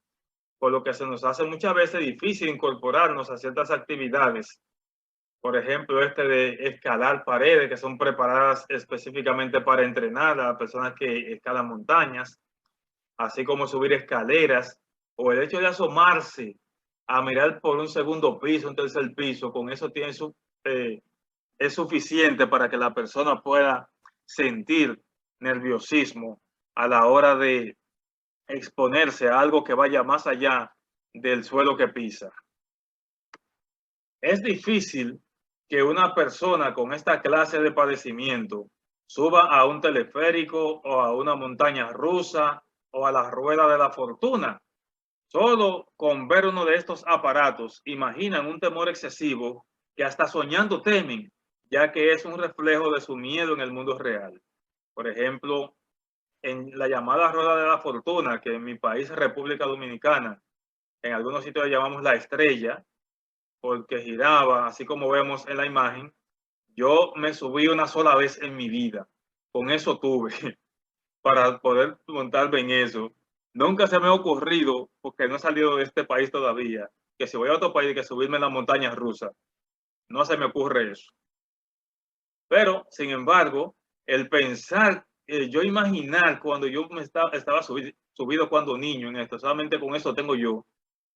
por lo que se nos hace muchas veces difícil incorporarnos a ciertas actividades. Por ejemplo, de escalar paredes que son preparadas específicamente para entrenar a las personas que escalan montañas, así como subir escaleras, o el hecho de asomarse a mirar por un segundo piso, un tercer piso, con eso es suficiente para que la persona pueda sentir nerviosismo a la hora de exponerse a algo que vaya más allá del suelo que pisa. Es difícil que una persona con esta clase de padecimiento suba a un teleférico o a una montaña rusa o a la rueda de la fortuna. Solo con ver uno de estos aparatos imaginan un temor excesivo que hasta soñando temen, ya que es un reflejo de su miedo en el mundo real. Por ejemplo, en la llamada rueda de la fortuna, que en mi país, República Dominicana, en algunos sitios llamamos la estrella, porque giraba, así como vemos en la imagen. Yo me subí una sola vez en mi vida. Con eso tuve para poder montarme en eso. Nunca se me ha ocurrido, porque no he salido de este país todavía, que si voy a otro país, que subirme en las montañas rusas. No se me ocurre eso. Pero, sin embargo, el pensar, yo imaginar cuando yo estaba subido cuando niño en esto, solamente con eso tengo yo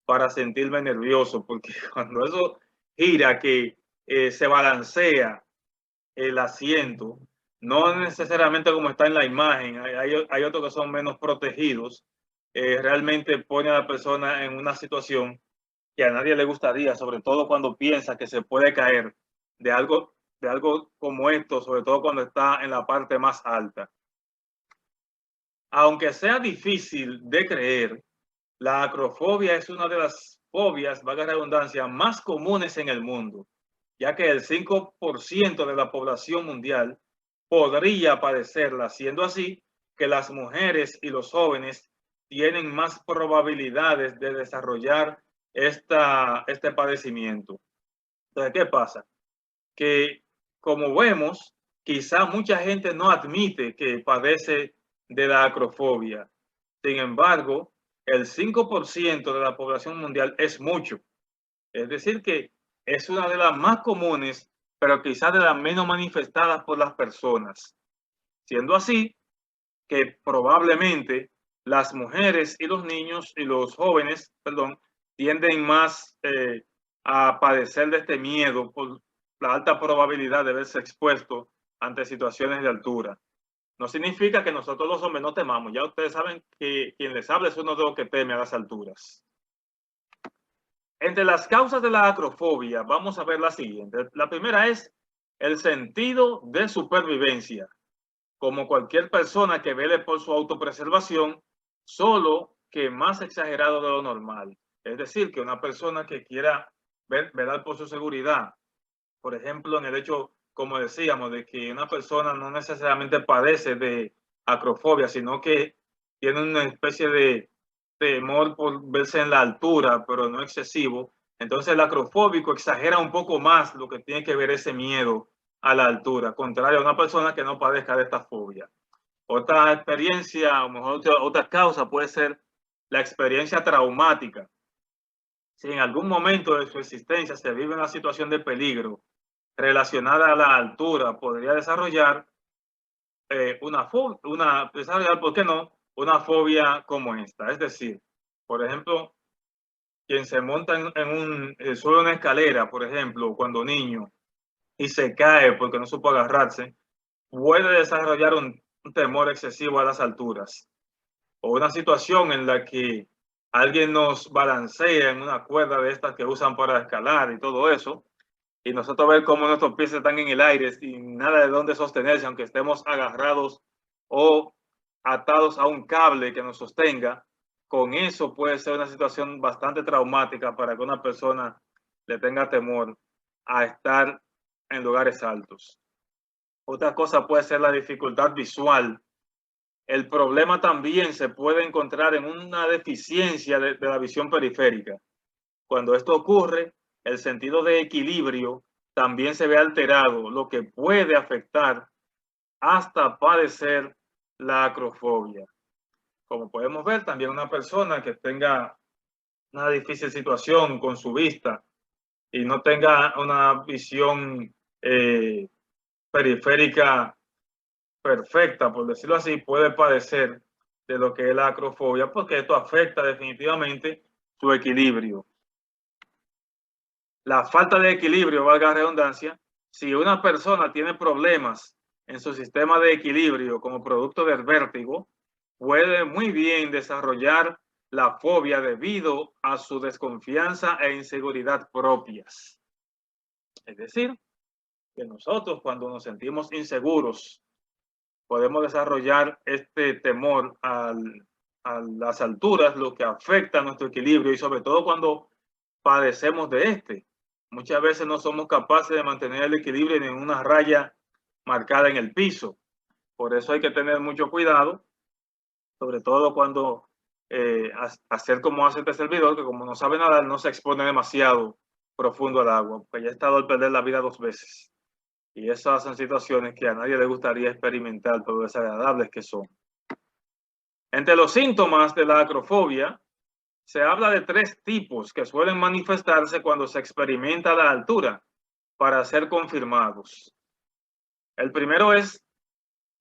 para sentirme nervioso, porque cuando eso gira, que se balancea el asiento, no necesariamente como está en la imagen, hay otros que son menos protegidos, realmente pone a la persona en una situación que a nadie le gustaría, sobre todo cuando piensa que se puede caer de algo como esto, sobre todo cuando está en la parte más alta. Aunque sea difícil de creer, la acrofobia es una de las fobias, valga la redundancia, más comunes en el mundo, ya que el 5% de la población mundial podría padecerla, siendo así que las mujeres y los jóvenes tienen más probabilidades de desarrollar este padecimiento. Entonces, ¿qué pasa? Que como vemos, quizá mucha gente no admite que padece de la acrofobia. Sin embargo, el 5% de la población mundial es mucho. Es decir, que es una de las más comunes, pero quizás de las menos manifestadas por las personas. Siendo así, que probablemente las mujeres y los niños y los jóvenes, perdón, tienden más a padecer de este miedo por la alta probabilidad de verse expuesto ante situaciones de altura. No significa que nosotros los hombres no temamos. Ya ustedes saben que quien les habla es uno de los que teme a las alturas. Entre las causas de la acrofobia, vamos a ver la siguiente. La primera es el sentido de supervivencia. Como cualquier persona que vele por su autopreservación, solo que más exagerado de lo normal. Es decir, que una persona que quiera velar por su seguridad, por ejemplo, en el hecho, como decíamos, de que una persona no necesariamente padece de acrofobia, sino que tiene una especie de temor por verse en la altura, pero no excesivo. Entonces el acrofóbico exagera un poco más lo que tiene que ver ese miedo a la altura, contrario a una persona que no padezca de esta fobia. Otra experiencia, o mejor otra causa puede ser la experiencia traumática. Si en algún momento de su existencia se vive una situación de peligro relacionada a la altura, podría desarrollar ¿por qué no? Una fobia como esta. Es decir, por ejemplo, quien se monta sube una escalera, por ejemplo, cuando niño, y se cae porque no supo agarrarse, puede desarrollar un temor excesivo a las alturas. O una situación en la que alguien nos balancea en una cuerda de estas que usan para escalar y todo eso, y nosotros ver cómo nuestros pies están en el aire sin nada de dónde sostenerse, aunque estemos agarrados o atados a un cable que nos sostenga, con eso puede ser una situación bastante traumática para que una persona le tenga temor a estar en lugares altos. Otra cosa puede ser la dificultad visual. El problema también se puede encontrar en una deficiencia de la visión periférica. Cuando esto ocurre, el sentido de equilibrio también se ve alterado, lo que puede afectar hasta padecer la acrofobia. Como podemos ver, también una persona que tenga una difícil situación con su vista y no tenga una visión periférica perfecta, por decirlo así, puede padecer de lo que es la acrofobia, porque esto afecta definitivamente su equilibrio. La falta de equilibrio, valga la redundancia, si una persona tiene problemas en su sistema de equilibrio como producto del vértigo, puede muy bien desarrollar la fobia debido a su desconfianza e inseguridad propias. Es decir, que nosotros cuando nos sentimos inseguros, podemos desarrollar este temor a las alturas, lo que afecta a nuestro equilibrio y sobre todo cuando padecemos de este. Muchas veces no somos capaces de mantener el equilibrio en una raya marcada en el piso. Por eso hay que tener mucho cuidado, sobre todo cuando hacer como hace este servidor, que como no sabe nadar, no se expone demasiado profundo al agua, porque ya ha estado al perder la vida 2 veces. Y esas son situaciones que a nadie le gustaría experimentar, por lo desagradables que son. Entre los síntomas de la acrofobia, se habla de 3 tipos que suelen manifestarse cuando se experimenta la altura para ser confirmados. El primero es,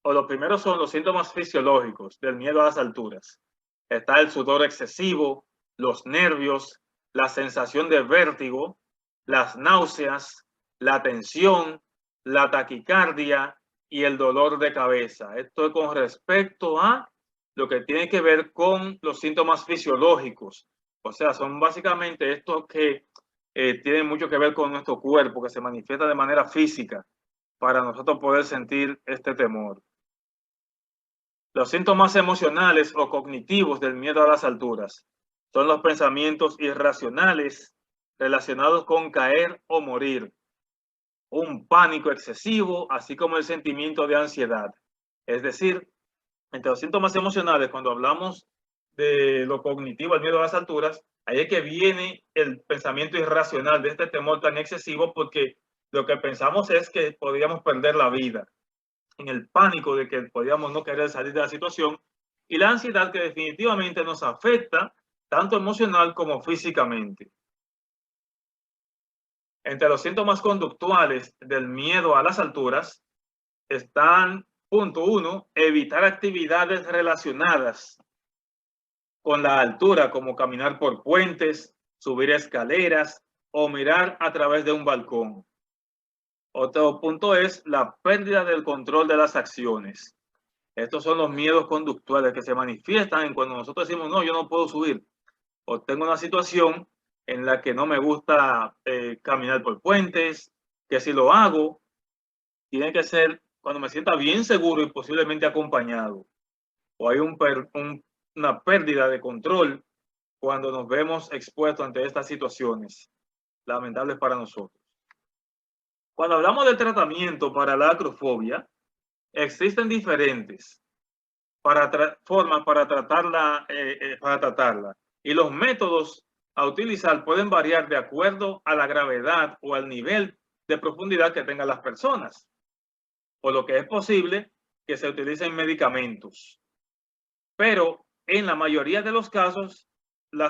o los primeros son los síntomas fisiológicos del miedo a las alturas. Está el sudor excesivo, los nervios, la sensación de vértigo, las náuseas, la tensión, la taquicardia y el dolor de cabeza. Esto es con respecto a lo que tiene que ver con los síntomas fisiológicos. O sea, son básicamente estos que tienen mucho que ver con nuestro cuerpo, que se manifiesta de manera física para nosotros poder sentir este temor. Los síntomas emocionales o cognitivos del miedo a las alturas son los pensamientos irracionales relacionados con caer o morir, un pánico excesivo, así como el sentimiento de ansiedad. Es decir, entre los síntomas emocionales, cuando hablamos de lo cognitivo, el miedo a las alturas, ahí es que viene el pensamiento irracional de este temor tan excesivo, porque lo que pensamos es que podríamos perder la vida, en el pánico de que podríamos no querer salir de la situación, y la ansiedad que definitivamente nos afecta tanto emocional como físicamente. Entre los síntomas conductuales del miedo a las alturas están, punto 1, evitar actividades relacionadas con la altura, como caminar por puentes, subir escaleras o mirar a través de un balcón. Otro punto es la pérdida del control de las acciones. Estos son los miedos conductuales que se manifiestan en cuando nosotros decimos, no, yo no puedo subir, o tengo una situación en la que no me gusta caminar por puentes, que si lo hago, tiene que ser cuando me sienta bien seguro y posiblemente acompañado. O hay una pérdida de control cuando nos vemos expuestos ante estas situaciones lamentables para nosotros. Cuando hablamos del tratamiento para la acrofobia, existen diferentes formas para tratarla, y los métodos a utilizar pueden variar de acuerdo a la gravedad o al nivel de profundidad que tengan las personas. Por lo que es posible que se utilicen medicamentos. Pero en la mayoría de los casos, en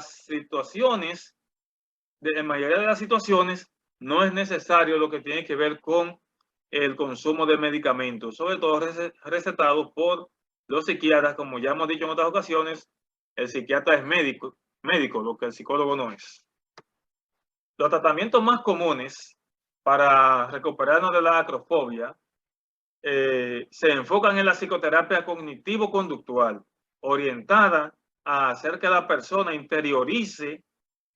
mayoría de las situaciones, no es necesario lo que tiene que ver con el consumo de medicamentos, sobre todo recetados por los psiquiatras. Como ya hemos dicho en otras ocasiones, el psiquiatra es médico, lo que el psicólogo no es. Los tratamientos más comunes para recuperarnos de la acrofobia se enfocan en la psicoterapia cognitivo-conductual, orientada a hacer que la persona interiorice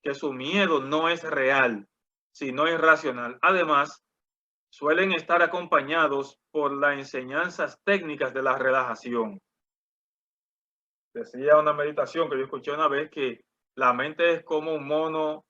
que su miedo no es real, sino irracional. Además, suelen estar acompañados por las enseñanzas técnicas de la relajación. Decía una meditación que yo escuché una vez que la mente es como un mono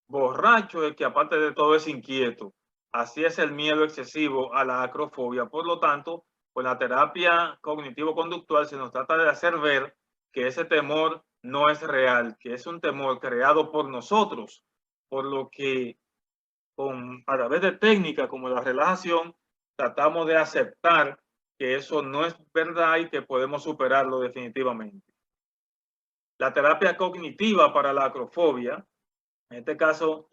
borracho y que aparte de todo es inquieto. Así es el miedo excesivo a la acrofobia. Por lo tanto, con la terapia cognitivo-conductual se nos trata de hacer ver que ese temor no es real, que es un temor creado por nosotros, por lo que a través de técnicas como la relajación tratamos de aceptar que eso no es verdad y que podemos superarlo definitivamente. La terapia cognitiva para la acrofobia, en este caso,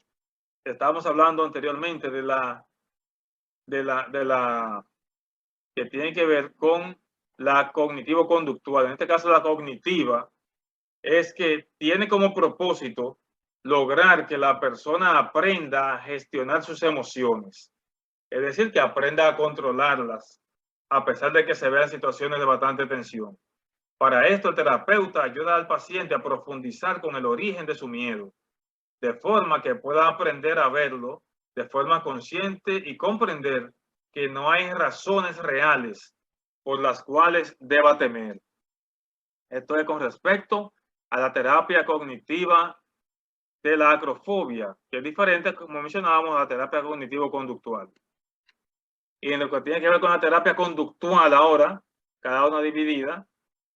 estábamos hablando anteriormente de la que tiene que ver con la cognitivo-conductual. En este caso, la cognitiva es que tiene como propósito lograr que la persona aprenda a gestionar sus emociones. Es decir, que aprenda a controlarlas, a pesar de que se vean situaciones de bastante tensión. Para esto, el terapeuta ayuda al paciente a profundizar con el origen de su miedo, de forma que pueda aprender a verlo de forma consciente y comprender que no hay razones reales por las cuales deba temer. Esto es con respecto a la terapia cognitiva de la acrofobia, que es diferente, como mencionábamos, a la terapia cognitivo-conductual. Y en lo que tiene que ver con la terapia conductual ahora, cada una dividida,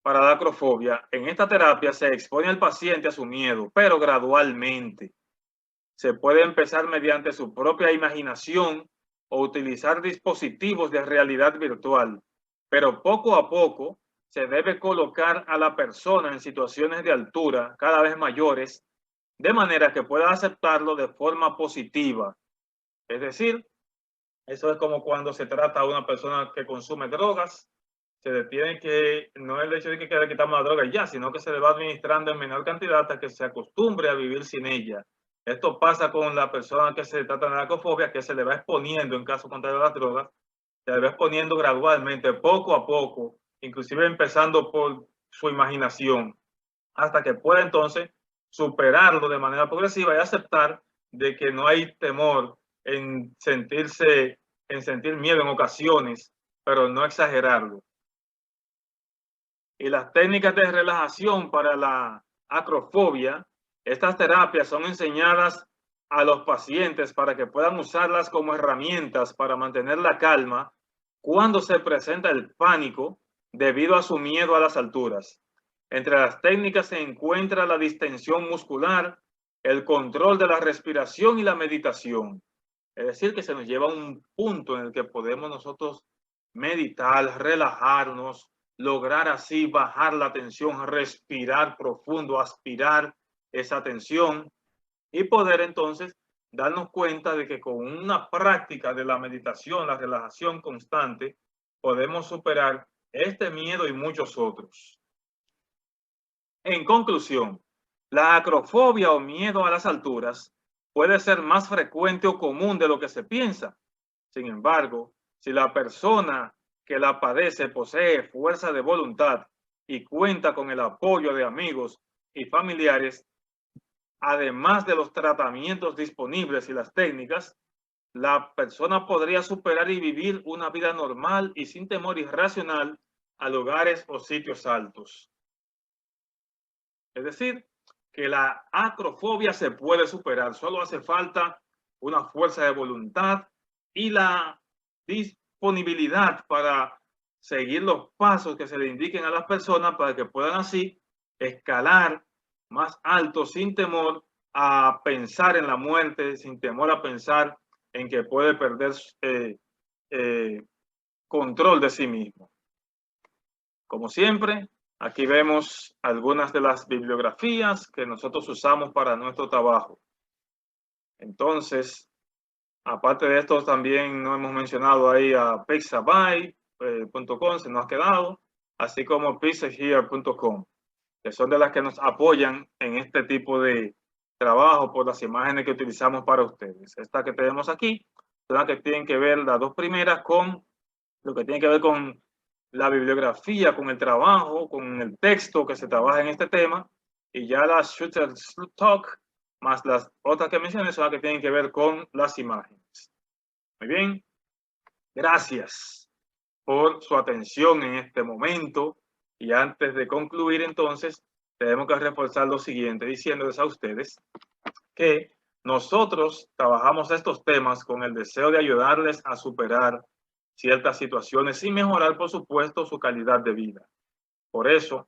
para la acrofobia, en esta terapia se expone al paciente a su miedo, pero gradualmente. Se puede empezar mediante su propia imaginación o utilizar dispositivos de realidad virtual, pero poco a poco se debe colocar a la persona en situaciones de altura cada vez mayores, de manera que pueda aceptarlo de forma positiva. Es decir, eso es como cuando se trata a una persona que consume drogas, se le tiene que, no es el hecho de que le quitamos la droga y ya, sino que se le va administrando en menor cantidad hasta que se acostumbre a vivir sin ella. Esto pasa con la persona que se trata de narcofobia, que se le va exponiendo en caso contrario a las drogas, se le va exponiendo gradualmente, poco a poco, inclusive empezando por su imaginación, hasta que pueda entonces superarlo de manera progresiva y aceptar de que no hay temor en sentir miedo en ocasiones, pero no exagerarlo. Y las técnicas de relajación para la acrofobia, estas terapias son enseñadas a los pacientes para que puedan usarlas como herramientas para mantener la calma cuando se presenta el pánico debido a su miedo a las alturas. Entre las técnicas se encuentra la distensión muscular, el control de la respiración y la meditación. Es decir, que se nos lleva a un punto en el que podemos nosotros meditar, relajarnos, lograr así bajar la tensión, respirar profundo, aspirar esa tensión y poder entonces darnos cuenta de que con una práctica de la meditación, la relajación constante, podemos superar este miedo y muchos otros. En conclusión, la acrofobia o miedo a las alturas puede ser más frecuente o común de lo que se piensa. Sin embargo, si la persona que la padece posee fuerza de voluntad y cuenta con el apoyo de amigos y familiares, además de los tratamientos disponibles y las técnicas, la persona podría superar y vivir una vida normal y sin temor irracional a lugares o sitios altos. Es decir, que la acrofobia se puede superar, solo hace falta una fuerza de voluntad y la disponibilidad para seguir los pasos que se le indiquen a las personas para que puedan así escalar más alto sin temor a pensar en la muerte, sin temor a pensar en que puede perder control de sí mismo. Como siempre, aquí vemos algunas de las bibliografías que nosotros usamos para nuestro trabajo. Entonces, aparte de esto, también no hemos mencionado ahí a pixabay.com, se nos ha quedado, así como pixahere.com, que son de las que nos apoyan en este tipo de trabajo por las imágenes que utilizamos para ustedes. Estas que tenemos aquí son las que tienen que ver, las dos primeras, con lo que tiene que ver con la bibliografía, con el trabajo, con el texto que se trabaja en este tema, y ya las Shooter Talk, más las otras que mencioné, son las que tienen que ver con las imágenes. Muy bien, gracias por su atención en este momento, y antes de concluir entonces, tenemos que reforzar lo siguiente, diciéndoles a ustedes que nosotros trabajamos estos temas con el deseo de ayudarles a superar ciertas situaciones y mejorar, por supuesto, su calidad de vida. Por eso,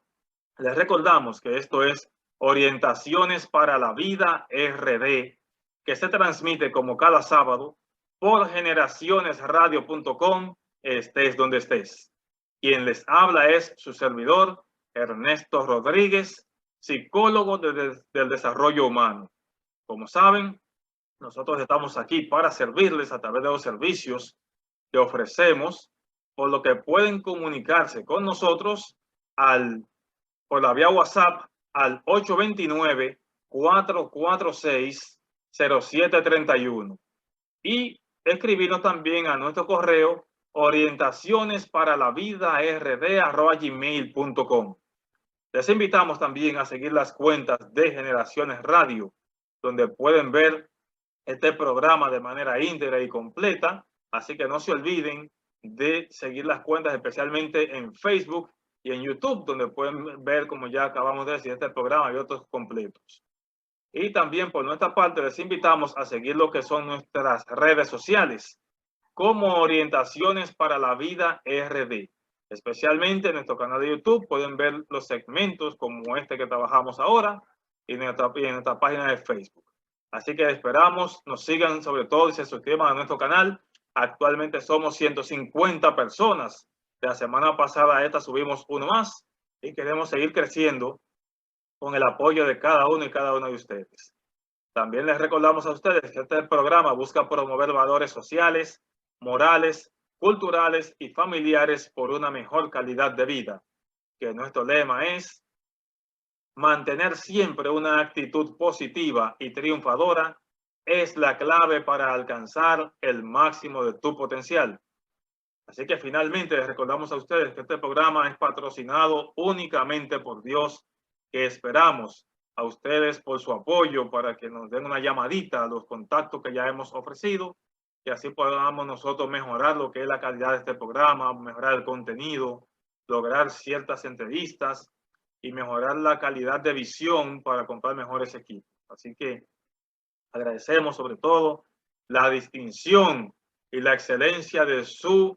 les recordamos que esto es Orientaciones para la Vida RD, que se transmite como cada sábado por generacionesradio.com, estés donde estés. Quien les habla es su servidor, Ernesto Rodríguez, psicólogo del desarrollo humano. Como saben, nosotros estamos aquí para servirles a través de los servicios que ofrecemos, por lo que pueden comunicarse con nosotros por la vía WhatsApp al 829-446-0731 y escribirnos también a nuestro correo orientacionesparalavida@gmail.com. Les invitamos también a seguir las cuentas de Generaciones Radio, donde pueden ver este programa de manera íntegra y completa. Así que no se olviden de seguir las cuentas, especialmente en Facebook y en YouTube, donde pueden ver, como ya acabamos de decir, este programa y otros completos. Y también por nuestra parte les invitamos a seguir lo que son nuestras redes sociales, como Orientaciones para la Vida RD. Especialmente en nuestro canal de YouTube pueden ver los segmentos como este que trabajamos ahora y en nuestra página de Facebook. Así que esperamos nos sigan, sobre todo, y se suscriban a nuestro canal. Actualmente somos 150 personas. De la semana pasada a esta subimos uno más y queremos seguir creciendo con el apoyo de cada uno y cada una de ustedes. También les recordamos a ustedes que este programa busca promover valores sociales, morales, culturales y familiares por una mejor calidad de vida, que nuestro lema es mantener siempre una actitud positiva y triunfadora es la clave para alcanzar el máximo de tu potencial. Así que finalmente les recordamos a ustedes que este programa es patrocinado únicamente por Dios, que esperamos a ustedes por su apoyo para que nos den una llamadita a los contactos que ya hemos ofrecido, y así podamos nosotros mejorar lo que es la calidad de este programa, mejorar el contenido, lograr ciertas entrevistas y mejorar la calidad de visión para comprar mejores equipos. Así que agradecemos sobre todo la distinción y la excelencia de su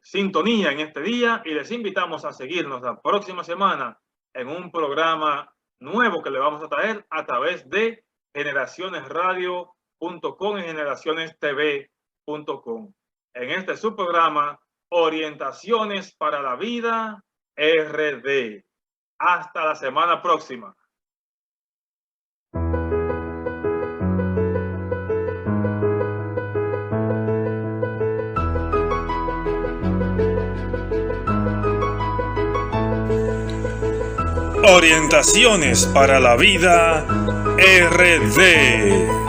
sintonía en este día, y les invitamos a seguirnos la próxima semana en un programa nuevo que le vamos a traer a través de generacionesradio.com y generacionestv.com. En este subprograma Orientaciones para la Vida RD. Hasta la semana próxima. Orientaciones para la Vida RD.